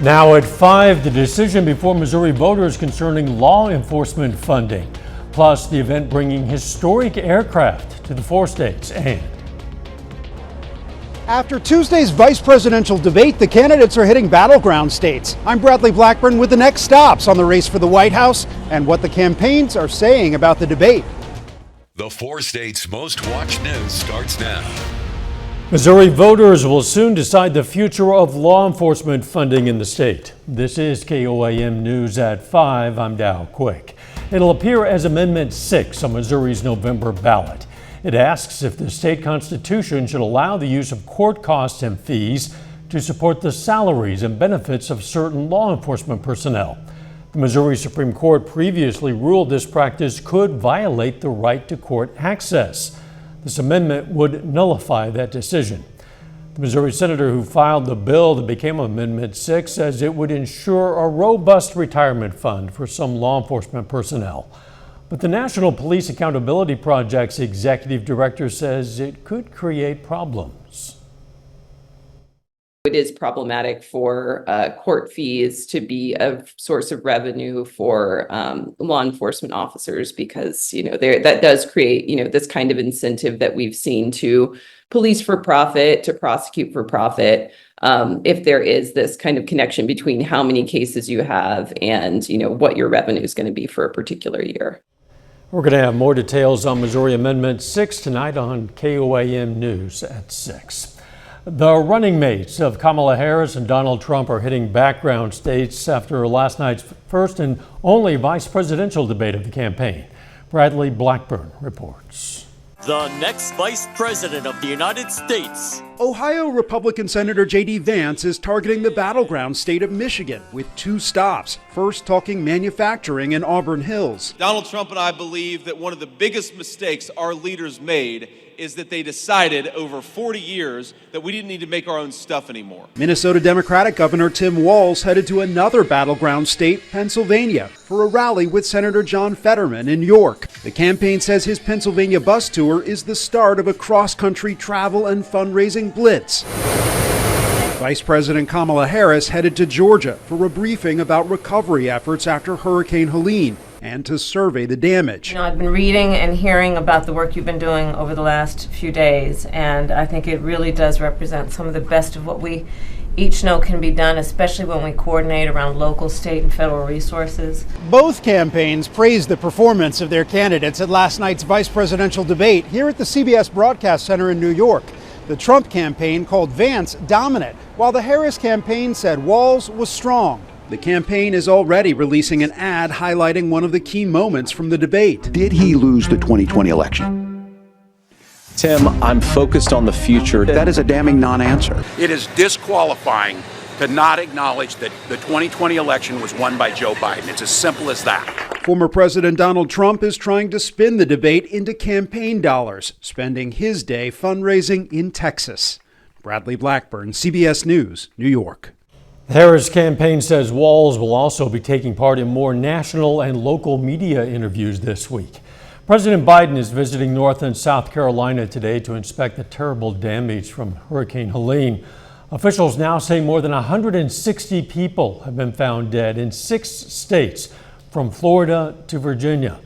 Now at 5, the decision before Missouri voters concerning law enforcement funding. Plus, the event bringing historic aircraft to the 4 states. And after Tuesday's vice presidential debate, the candidates are hitting battleground states. I'm Bradley Blackburn with the next stops on the race for the White House and what the campaigns are saying about the debate. The 4 states' most watched news starts now. Missouri voters will soon decide the future of law enforcement funding in the state. This is KOAM News at 5. I'm Dow Quick. It'll appear as Amendment 6 on Missouri's November ballot. It asks if the state constitution should allow the use of court costs and fees to support the salaries and benefits of certain law enforcement personnel. The Missouri Supreme Court previously ruled this practice could violate the right to court access. This amendment would nullify that decision. The Missouri senator who filed the bill that became Amendment 6 says it would ensure a robust retirement fund for some law enforcement personnel. But the National Police Accountability Project's executive director says it could create problems. It is problematic for court fees to be a source of revenue for law enforcement officers because, that does create, this kind of incentive that we've seen to police for profit, to prosecute for profit. If there is this kind of connection between how many cases you have and, what your revenue is going to be for a particular year. We're going to have more details on Missouri Amendment 6 tonight on KOAM News at 6. The running mates of Kamala Harris and Donald Trump are hitting background states after last night's first and only vice presidential debate of the campaign. Bradley Blackburn reports. The next vice president of the United States. Ohio Republican Senator J.D. Vance is targeting the battleground state of Michigan with 2 stops. First, talking manufacturing in Auburn Hills. Donald Trump and I believe that one of the biggest mistakes our leaders made is that they decided over 40 years that we didn't need to make our own stuff anymore. Minnesota Democratic Governor Tim Walz headed to another battleground state, Pennsylvania, for a rally with Senator John Fetterman in York. The campaign says his Pennsylvania bus tour is the start of a cross-country travel and fundraising blitz. Vice President Kamala Harris headed to Georgia for a briefing about recovery efforts after Hurricane Helene and to survey the damage. I've been reading and hearing about the work you've been doing over the last few days, and I think it really does represent some of the best of what we each know can be done, especially when we coordinate around local, state, and federal resources. Both campaigns praised the performance of their candidates at last night's vice presidential debate here at the CBS Broadcast Center in New York. The Trump campaign called Vance dominant, while the Harris campaign said Walz was strong. The campaign is already releasing an ad highlighting one of the key moments from the debate. Did he lose the 2020 election? Tim, I'm focused on the future. That is a damning non-answer. It is disqualifying to not acknowledge that the 2020 election was won by Joe Biden. It's as simple as that. Former President Donald Trump is trying to spin the debate into campaign dollars, spending his day fundraising in Texas. Bradley Blackburn, CBS News, New York. The Harris campaign says Walz will also be taking part in more national and local media interviews this week. President Biden is visiting North and South Carolina today to inspect the terrible damage from Hurricane Helene. Officials now say more than 160 people have been found dead in 6 states, from Florida to Virginia.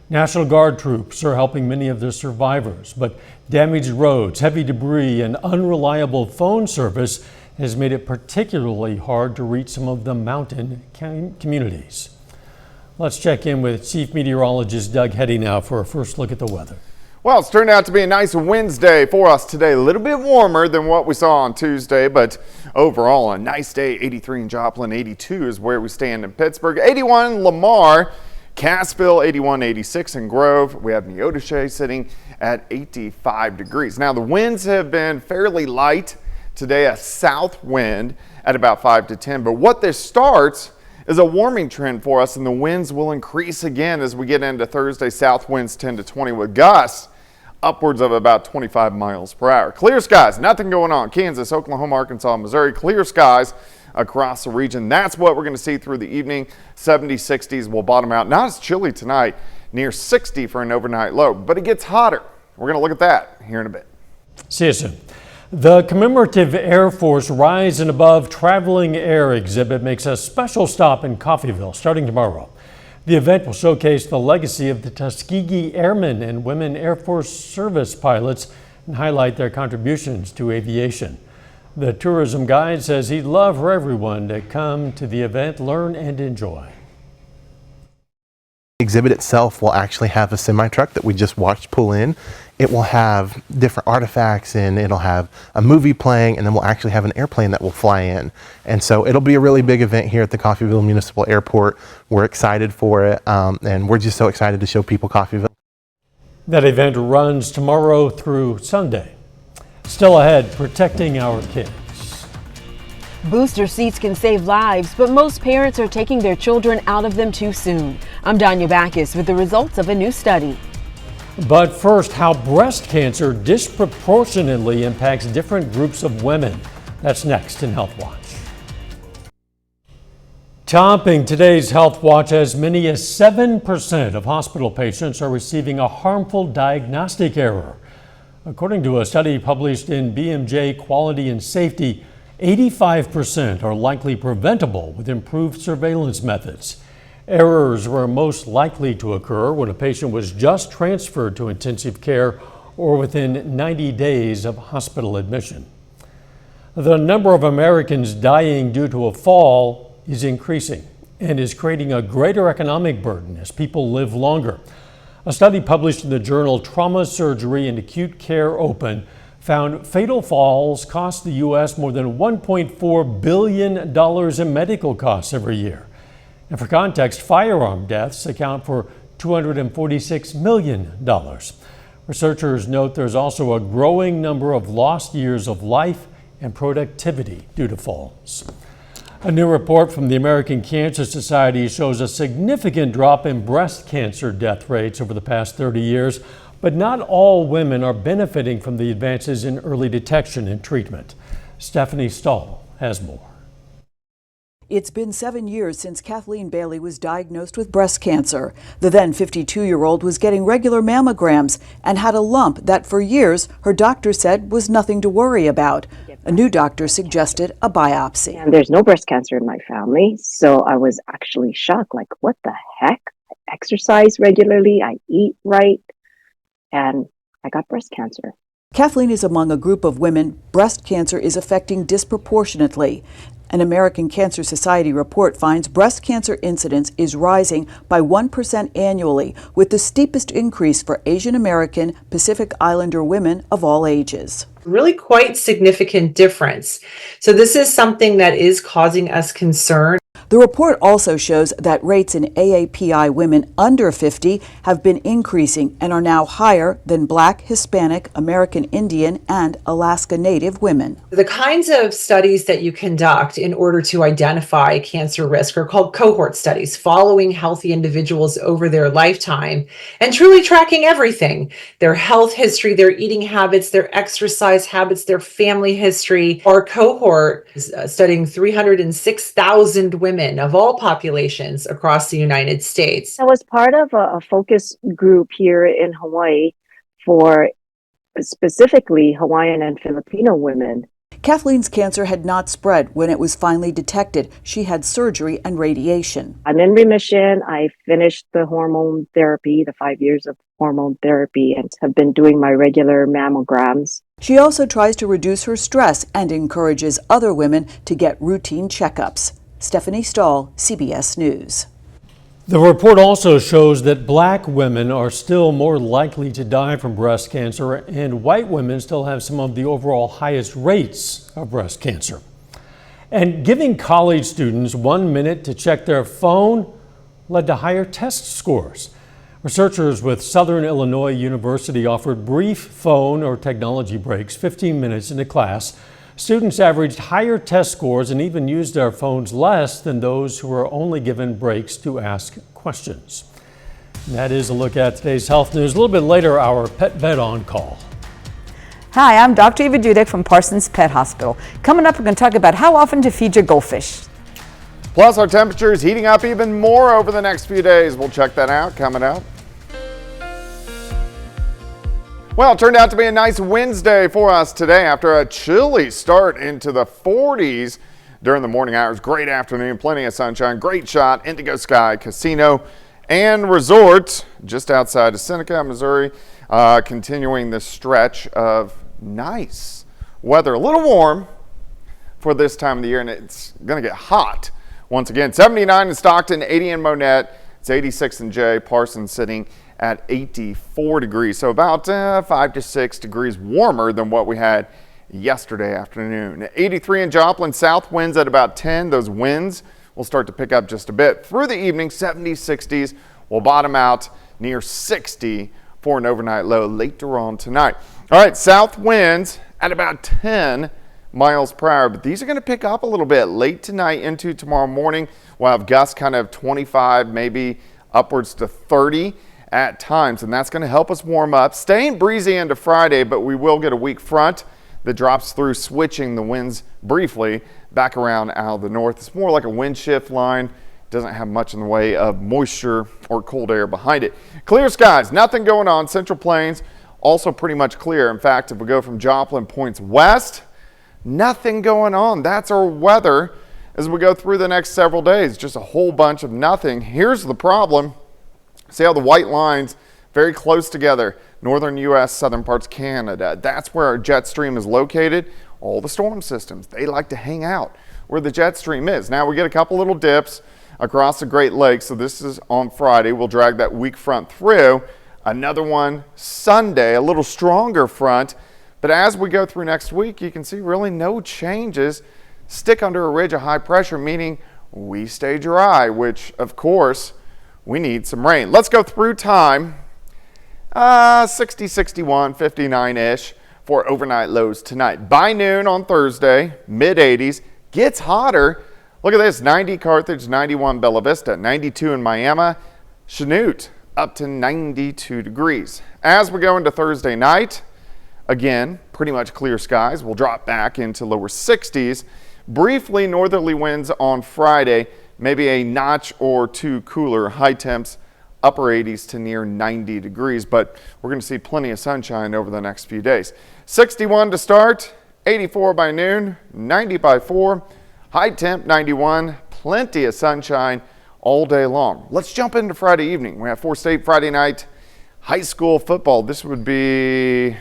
National Guard troops are helping many of the survivors, but damaged roads, heavy debris, and unreliable phone service has made it particularly hard to reach some of the mountain communities. Let's check in with Chief Meteorologist Doug Heddy now for a first look at the weather. Well, it's turned out to be a nice Wednesday for us today. A little bit warmer than what we saw on Tuesday, but overall a nice day. 83 in Joplin, 82 is where we stand in Pittsburgh, 81 in Lamar, Cassville, 81, 86 in Grove. We have Neodesha sitting at 85 degrees. Now the winds have been fairly light today, a south wind at about 5 to 10, but what this starts is a warming trend for us, and the winds will increase again as we get into Thursday. South winds 10 to 20 with gusts upwards of about 25 miles per hour. Clear skies, nothing going on. Kansas, Oklahoma, Arkansas, Missouri, clear skies across the region. That's what we're going to see through the evening. 70s, 60s will bottom out. Not as chilly tonight, near 60 for an overnight low, but it gets hotter. We're going to look at that here in a bit. See you soon. The commemorative Air Force Rise and Above Traveling Air exhibit makes a special stop in Coffeyville starting tomorrow. The event will showcase the legacy of the Tuskegee Airmen and Women Air Force Service pilots and highlight their contributions to aviation. The tourism guide says he'd love for everyone to come to the event, learn and enjoy. The exhibit itself will actually have a semi-truck that we just watched pull in. It will have different artifacts and it'll have a movie playing, and then we'll actually have an airplane that will fly in. And so it'll be a really big event here at the Coffeyville Municipal Airport. We're excited for it, and we're just so excited to show people Coffeyville. That event runs tomorrow through Sunday. Still ahead, protecting our kids. Booster seats can save lives, but most parents are taking their children out of them too soon. I'm Danya Backus with the results of a new study. But first, how breast cancer disproportionately impacts different groups of women. That's next in Health Watch. Topping today's Health Watch, as many as 7% of hospital patients are receiving a harmful diagnostic error. According to a study published in BMJ Quality and Safety, 85% are likely preventable with improved surveillance methods. Errors were most likely to occur when a patient was just transferred to intensive care or within 90 days of hospital admission. The number of Americans dying due to a fall is increasing and is creating a greater economic burden as people live longer. A study published in the journal Trauma, Surgery and Acute Care Open found fatal falls cost the U.S. more than $1.4 billion in medical costs every year. And for context, firearm deaths account for $246 million. Researchers note there's also a growing number of lost years of life and productivity due to falls. A new report from the American Cancer Society shows a significant drop in breast cancer death rates over the past 30 years, but not all women are benefiting from the advances in early detection and treatment. Stephanie Stahl has more. It's been 7 years since Kathleen Bailey was diagnosed with breast cancer. The then 52-year-old was getting regular mammograms and had a lump that for years her doctor said was nothing to worry about. A new doctor suggested a biopsy. And there's no breast cancer in my family, so I was actually shocked. Like, what the heck? I exercise regularly, I eat right, and I got breast cancer. Kathleen is among a group of women breast cancer is affecting disproportionately. An American Cancer Society report finds breast cancer incidence is rising by 1% annually, with the steepest increase for Asian American, Pacific Islander women of all ages. Really quite significant difference. So this is something that is causing us concern. The report also shows that rates in AAPI women under 50 have been increasing and are now higher than Black, Hispanic, American Indian, and Alaska Native women. The kinds of studies that you conduct in order to identify cancer risk are called cohort studies, following healthy individuals over their lifetime and truly tracking everything: their health history, their eating habits, their exercise habits, their family history. Our cohort is studying 306,000 women of all populations across the United States. I was part of a focus group here in Hawaii for specifically Hawaiian and Filipino women. Kathleen's cancer had not spread when it was finally detected. She had surgery and radiation. I'm in remission. I finished the hormone therapy, the 5 years of hormone therapy, and have been doing my regular mammograms. She also tries to reduce her stress and encourages other women to get routine checkups. Stephanie Stahl, CBS News. The report also shows that Black women are still more likely to die from breast cancer, and white women still have some of the overall highest rates of breast cancer. And giving college students 1 minute to check their phone led to higher test scores. Researchers with Southern Illinois University offered brief phone or technology breaks, 15 minutes into class. Students averaged higher test scores and even used their phones less than those who were only given breaks to ask questions. And that is a look at today's health news. A little bit later, our pet vet on call. Hi, I'm Dr. Eva Dudek from Parsons Pet Hospital. Coming up, we're going to talk about how often to feed your goldfish. Plus, our temperature is heating up even more over the next few days. We'll check that out coming up. Well, it turned out to be a nice Wednesday for us today after a chilly start into the 40s during the morning hours. Great afternoon, plenty of sunshine, great shot, Indigo Sky Casino and Resort just outside of Seneca, Missouri, continuing this stretch of nice weather. A little warm for this time of the year, and it's going to get hot once again. 79 in Stockton, 80 in Monette, it's 86 in Jay. Parsons sitting at 84 degrees, so about 5 to 6 degrees warmer than what we had yesterday afternoon. 83 in Joplin, south winds at about 10. Those winds will start to pick up just a bit. Through the evening, 70s, 60s will bottom out near 60 for an overnight low later on tonight. All right, south winds at about 10 miles per hour, but these are going to pick up a little bit late tonight into tomorrow morning. We'll have gusts kind of 25, maybe upwards to 30 at times, and that's going to help us warm up. Staying breezy into Friday, but we will get a weak front that drops through, switching the winds briefly back around out of the north. It's more like a wind shift line. Doesn't have much in the way of moisture or cold air behind it. Clear skies, nothing going on. Central Plains also pretty much clear. In fact, if we go from Joplin points west, nothing going on. That's our weather as we go through the next several days. Just a whole bunch of nothing. Here's the problem. See how the white lines very close together. Northern U.S., southern parts Canada. That's where our jet stream is located. All the storm systems, they like to hang out where the jet stream is. Now we get a couple little dips across the Great Lakes. So this is on Friday. We'll drag that weak front through. Another one Sunday, a little stronger front. But as we go through next week, you can see really no changes. Stick under a ridge of high pressure, meaning we stay dry, which of course we need some rain. Let's go through time. 60, 61, 59-ish for overnight lows tonight. By noon on Thursday, mid-80s. Gets hotter. Look at this, 90 Carthage, 91 Bella Vista, 92 in Miami. Chanute up to 92 degrees. As we go into Thursday night, again, pretty much clear skies. We'll drop back into lower 60s. Briefly northerly winds on Friday. Maybe a notch or two cooler, high temps, upper 80s to near 90 degrees, but we're going to see plenty of sunshine over the next few days. 61 to start, 84 by noon, 90 by 4, high temp 91, plenty of sunshine all day long. Let's jump into Friday evening. We have 4-state Friday night high school football. This would be,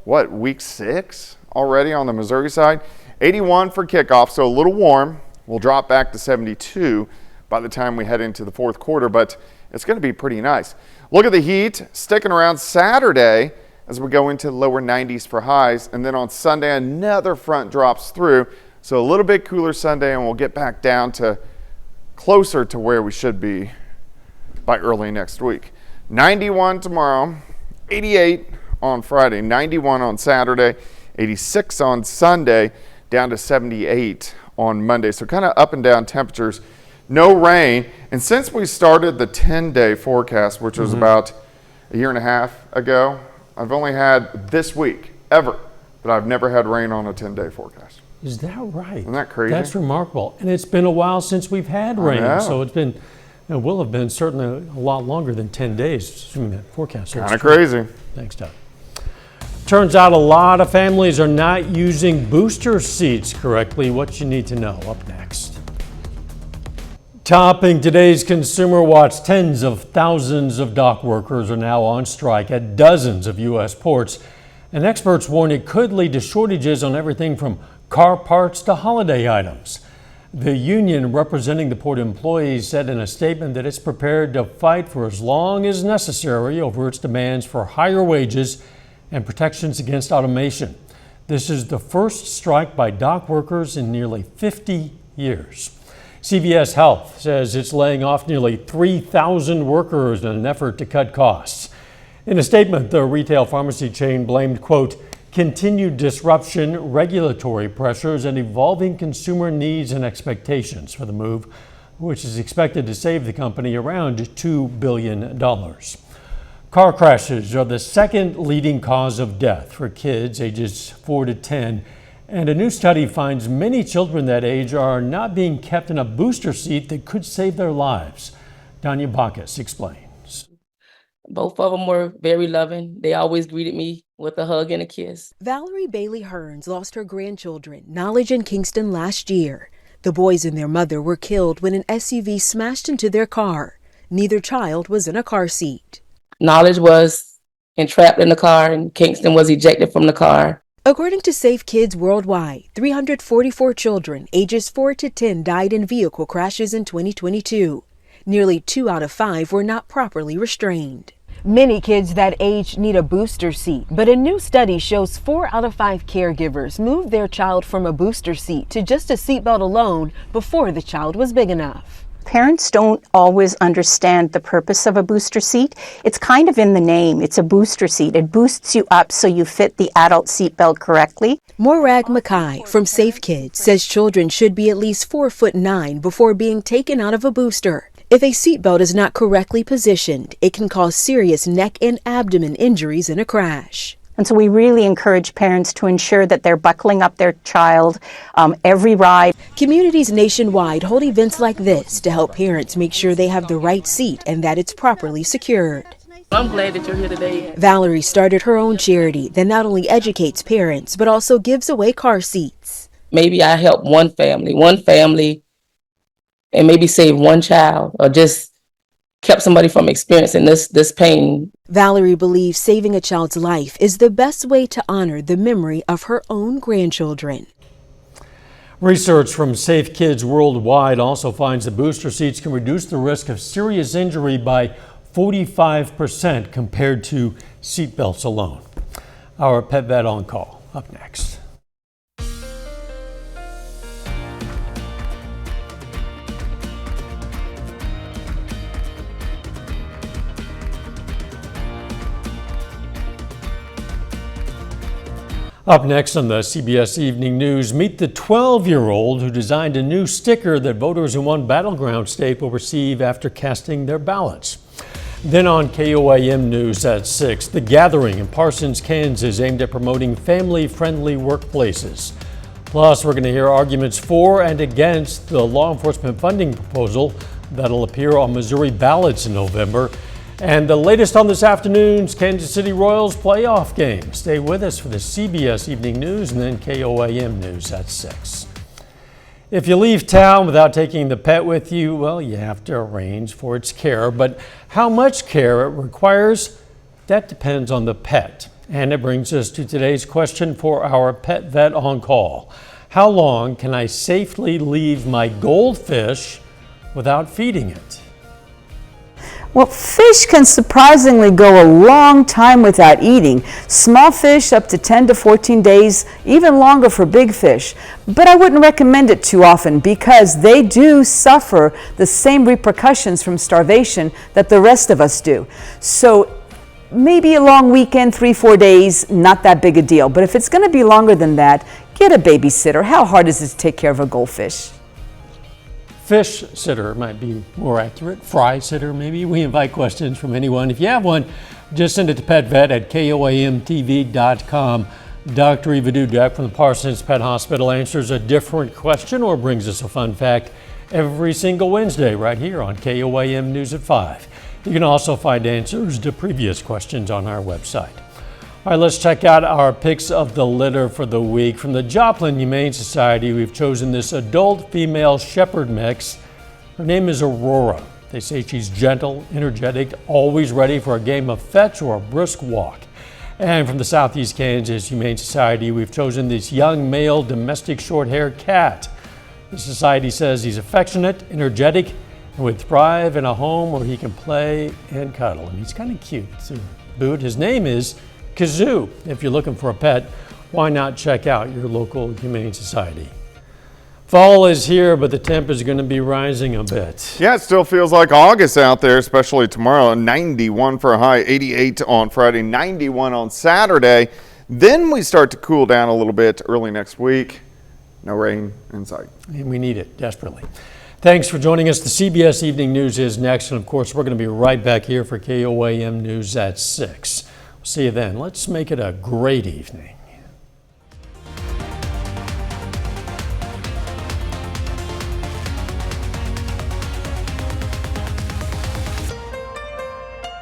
what, week 6 already on the Missouri side? 81 for kickoff, so a little warm. We'll drop back to 72 by the time we head into the fourth quarter, but it's going to be pretty nice. Look at the heat sticking around Saturday as we go into the lower 90s for highs, and then on Sunday another front drops through, so a little bit cooler Sunday, and we'll get back down to closer to where we should be by early next week. 91 tomorrow, 88 on Friday, 91 on Saturday, 86 on Sunday, down to 78 on Monday. So kind of up and down temperatures, no rain. And since we started the 10-day forecast, which was about a year and a half ago, I've only had this week ever that I've never had rain on a 10-day forecast. Is that right? Isn't that crazy? That's remarkable. And it's been a while since we've had rain. So it's been, it will have been certainly a lot longer than 10 days, assuming that forecast. Kind of crazy. Thanks, Doug. Turns out a lot of families are not using booster seats correctly. What you need to know up next. Topping today's Consumer Watch, tens of thousands of dock workers are now on strike at dozens of U.S. ports. And experts warn it could lead to shortages on everything from car parts to holiday items. The union representing the port employees said in a statement that it's prepared to fight for as long as necessary over its demands for higher wages and protections against automation. This is the first strike by dock workers in nearly 50 years. CVS Health says it's laying off nearly 3,000 workers in an effort to cut costs. In a statement, the retail pharmacy chain blamed, quote, continued disruption, regulatory pressures, and evolving consumer needs and expectations for the move, which is expected to save the company around $2 billion. Car crashes are the second leading cause of death for kids ages 4 to 10. And a new study finds many children that age are not being kept in a booster seat that could save their lives. Danya Bacchus explains. Both of them were very loving. They always greeted me with a hug and a kiss. Valerie Bailey Hearns lost her grandchildren, Knowledge and Kingston, last year. The boys and their mother were killed when an SUV smashed into their car. Neither child was in a car seat. Knowledge was entrapped in the car and Kingston was ejected from the car. According to Safe Kids Worldwide, 344 children ages 4 to 10 died in vehicle crashes in 2022. Nearly 2 out of 5 were not properly restrained. Many kids that age need a booster seat, but a new study shows 4 out of 5 caregivers moved their child from a booster seat to just a seatbelt alone before the child was big enough. Parents don't always understand the purpose of a booster seat. It's kind of in the name. It's a booster seat. It boosts you up so you fit the adult seatbelt correctly. Morag Mackay from Safe Kids says children should be at least 4'9" before being taken out of a booster. If a seatbelt is not correctly positioned, it can cause serious neck and abdomen injuries in a crash. And so we really encourage parents to ensure that they're buckling up their child every ride. Communities nationwide hold events like this to help parents make sure they have the right seat and that it's properly secured. I'm glad that you're here today. Valerie started her own charity that not only educates parents, but also gives away car seats. Maybe I help one family, and maybe save one child or just kept somebody from experiencing this pain. Valerie believes saving a child's life is the best way to honor the memory of her own grandchildren. Research from Safe Kids Worldwide also finds that booster seats can reduce the risk of serious injury by 45% compared to seatbelts alone. Our Pet Vet on Call up next. Up next on the CBS Evening News, meet the 12-year-old who designed a new sticker that voters in one battleground state will receive after casting their ballots. Then on KOAM News at 6, The Gathering in Parsons, Kansas, aimed at promoting family-friendly workplaces. Plus, we're going to hear arguments for and against the law enforcement funding proposal that'll appear on Missouri ballots in November. And the latest on this afternoon's Kansas City Royals playoff game. Stay with us for the CBS Evening News and then KOAM News at 6. If you leave town without taking the pet with you, well, you have to arrange for its care. But how much care it requires, that depends on the pet. And it brings us to today's question for our Pet Vet on Call. How long can I safely leave my goldfish without feeding it? Well, fish can surprisingly go a long time without eating. Small fish up to 10 to 14 days, even longer for big fish. But I wouldn't recommend it too often because they do suffer the same repercussions from starvation that the rest of us do. So maybe a long weekend, 3-4 days, not that big a deal. But if it's going to be longer than that, get a babysitter. How hard is it to take care of a goldfish? Fish sitter might be more accurate. Fry sitter, maybe. We invite questions from anyone. If you have one, just send it to petvet@koamtv.com. Dr. Eva Dudek from the Parsons Pet Hospital answers a different question or brings us a fun fact every single Wednesday right here on KOAM News at 5. You can also find answers to previous questions on our website. All right, let's check out our picks of the litter for the week. From the Joplin Humane Society, we've chosen this adult female shepherd mix. Her name is Aurora. They say she's gentle, energetic, always ready for a game of fetch or a brisk walk. And from the Southeast Kansas Humane Society, we've chosen this young male domestic short-haired cat. The society says he's affectionate, energetic, and would thrive in a home where he can play and cuddle. And he's kind of cute to boot. His name is Kazoo. If you're looking for a pet, why not check out your local Humane Society? Fall is here, but the temp is going to be rising a bit. Yeah, it still feels like August out there, especially tomorrow. 91 for a high, 88 on Friday, 91 on Saturday. Then we start to cool down a little bit early next week. No rain in sight. And we need it desperately. Thanks for joining us. The CBS Evening News is next. And of course, we're going to be right back here for KOAM News at 6. See you then. Let's make it a great evening.